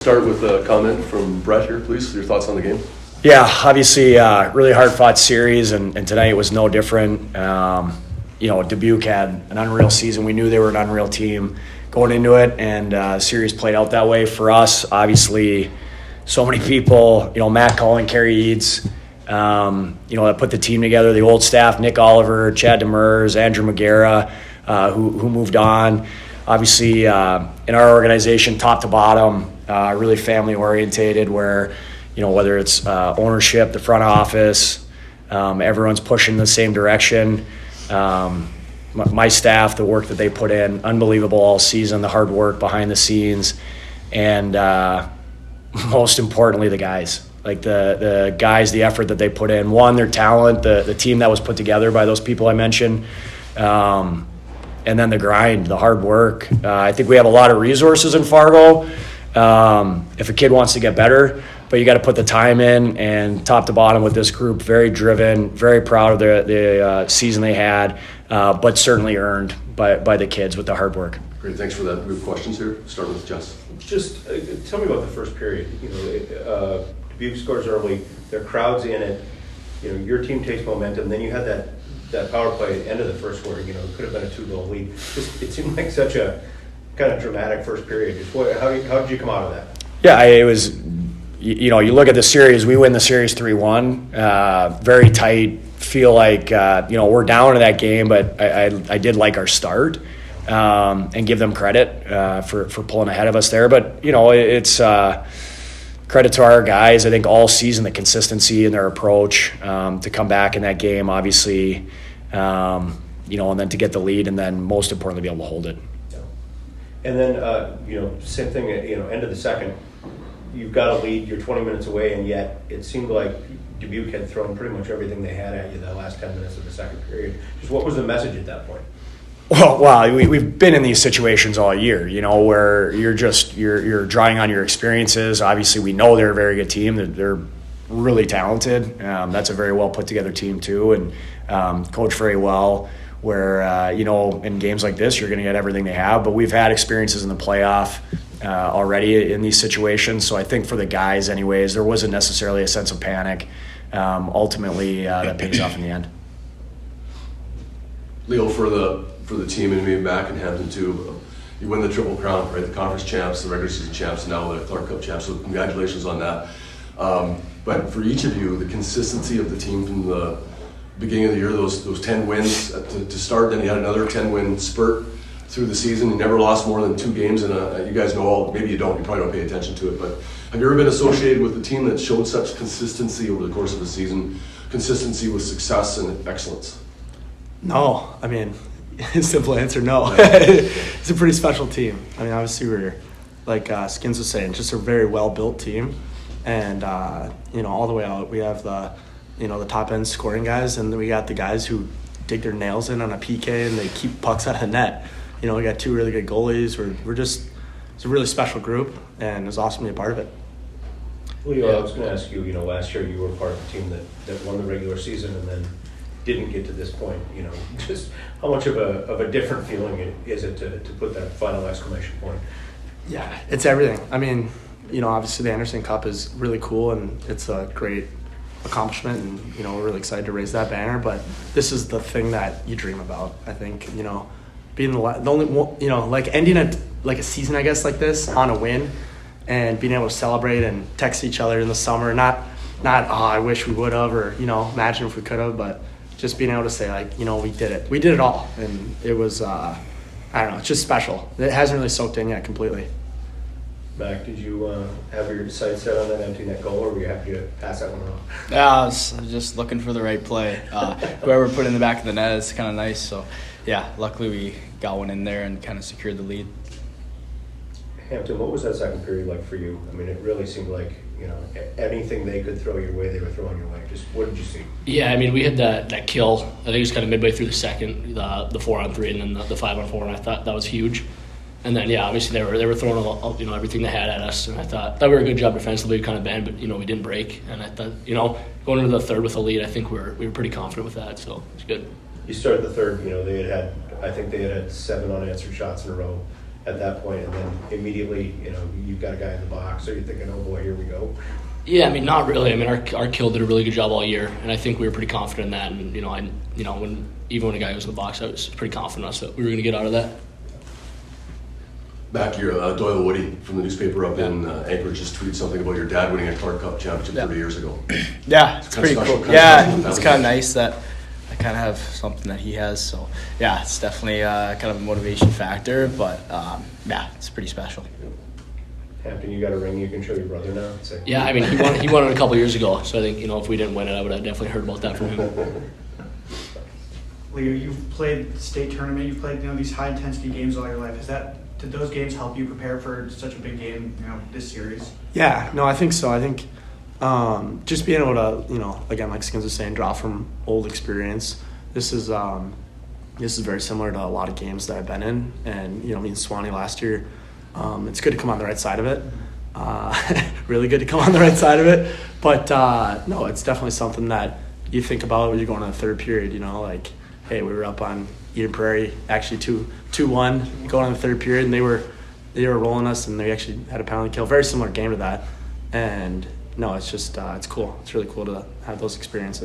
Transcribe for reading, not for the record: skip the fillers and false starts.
Start with a comment from Brett here, please. Your thoughts on the game? Yeah, obviously, really hard-fought series, and tonight was no different. Dubuque had an unreal season. We knew they were an unreal team going into it, and the series played out that way for us. Obviously, so many people, Matt Cullen, Kerry Eads, that put the team together, the old staff, Nick Oliver, Chad Demers, Andrew McGarrah, who moved on. Obviously, in our organization, top to bottom, really family orientated, where whether it's ownership, the front office, everyone's pushing the same direction. My staff, the work that they put in, unbelievable all season, the hard work behind the scenes, and most importantly, the guys. Like the guys, the effort that they put in. One, their talent, the team that was put together by those people I mentioned. And then the grind, the hard work. I think we have a lot of resources in Fargo if a kid wants to get better, but you got to put the time in, and top to bottom with this group, very driven, very proud of the season they had, but certainly earned by the kids with the hard work. Great, thanks for that. We have questions here. Start with Jess. Just tell me about the first period. Dubuque scores early, their crowd's in it, your team takes momentum, then you had that power play at the end of the first quarter, it could have been a 2-goal lead. It seemed like such a kind of dramatic first period. How did you come out of that? Yeah, it was, you look at the series, we win the series 3-1, very tight, feel like, we're down in that game, but I did like our start and give them credit for pulling ahead of us there. But, it's credit to our guys. I think all season, the consistency in their approach to come back in that game, obviously, and then to get the lead, and then most importantly, be able to hold it. And then, same thing at, end of the second, you've got a lead, you're 20 minutes away, and yet it seemed like Dubuque had thrown pretty much everything they had at you the last 10 minutes of the second period. Just what was the message at that point? Well, we've been in these situations all year, where you're drawing on your experiences. Obviously, we know they're a very good team. They're really talented. That's a very well put together team too, and coached very well. Where in games like this, you're going to get everything they have. But we've had experiences in the playoff already in these situations. So I think for the guys, anyways, there wasn't necessarily a sense of panic. Ultimately, that pays off in the end. Leo, for the team and being back in Hampton too, you win the Triple Crown, right? The conference champs, the regular season champs, and now the Clark Cup champs. So congratulations on that. But for each of you, the consistency of the team from the beginning of the year, those 10 wins to start, then you had another 10-win spurt through the season. You never lost more than 2 games, and you guys know all. Maybe you don't. You probably don't pay attention to it. But have you ever been associated with a team that showed such consistency over the course of the season? Consistency with success and excellence. No, simple answer, no. It's a pretty special team. Obviously we're, like Skins was saying, just a very well-built team. And, all the way out, we have the top-end scoring guys, and then we got the guys who dig their nails in on a PK, and they keep pucks out of the net. We got 2 really good goalies. It's a really special group, and it was awesome to be a part of it. Leo, I was going to ask you, last year you were part of the team that won the regular season and then didn't get to this point, just how much of a different feeling is it to put that final exclamation point? Yeah, it's everything. Obviously the Anderson Cup is really cool, and it's a great accomplishment, and, we're really excited to raise that banner, but this is the thing that you dream about. I think, being the only one, ending a season, I guess, like this on a win, and being able to celebrate and text each other in the summer, not, I wish we would have, or, imagine if we could have, but just being able to say, we did it. We did it all. And it was, it's just special. It hasn't really soaked in yet completely. Mac, did you have your sights set on that empty net goal, or were you happy to pass that one off? Yeah, I was just looking for the right play. Whoever put it in the back of the net is kind of nice. So, yeah, luckily we got one in there and kind of secured the lead. Hampton, what was that second period like for you? It really seemed like, anything they could throw your way, they were throwing your way. Just what did you see? Yeah, we had that kill. I think it was kind of midway through the second, the 4-on-3, and then the 5-on-4, and I thought that was huge. And then, obviously they were throwing everything they had at us, and I thought we were a good job defensively, kind of bend, but we didn't break. And I thought going into the third with a lead, I think we were pretty confident with that, so it's good. You started the third. They had I think they had 7 unanswered shots in a row. at that point, and then immediately, you've got a guy in the box, so you're thinking, oh boy, here we go. Yeah, I mean, not really. I mean, our kill did a really good job all year, and I think we were pretty confident in that. And when a guy was in the box, I was pretty confident in us that we were going to get out of that. Back here, Doyle Woody from the newspaper up in Anchorage just tweeted something about your dad winning a Clark Cup championship 30 years ago. Yeah, it's kinda pretty special, cool. kinda Yeah, special. it's kind of nice that I kind of have something that he has. So yeah, it's definitely kind of a motivation factor. But yeah, it's pretty special. Hampton, you got a ring you can show your brother now? Say, Yeah, I mean, he won it a couple years ago, so I think if we didn't win it, I would have definitely heard about that from him. Leo, you've played state tournament, you've played these high intensity games all your life. Did those games help you prepare for such a big game, this series? Yeah, no, I think so. I think just being able to, again, like Skins was saying, draw from old experience. This is very similar to a lot of games that I've been in, and me and Swanee last year. It's good to come on the right side of it. Really good to come on the right side of it. But no, it's definitely something that you think about when you're going to the third period. Like, hey, we were up on Eden Prairie, actually 2-1 going in the third period, and they were rolling us, and they actually had a penalty kill. Very similar game to that. And no, it's just it's cool. It's really cool to have those experiences.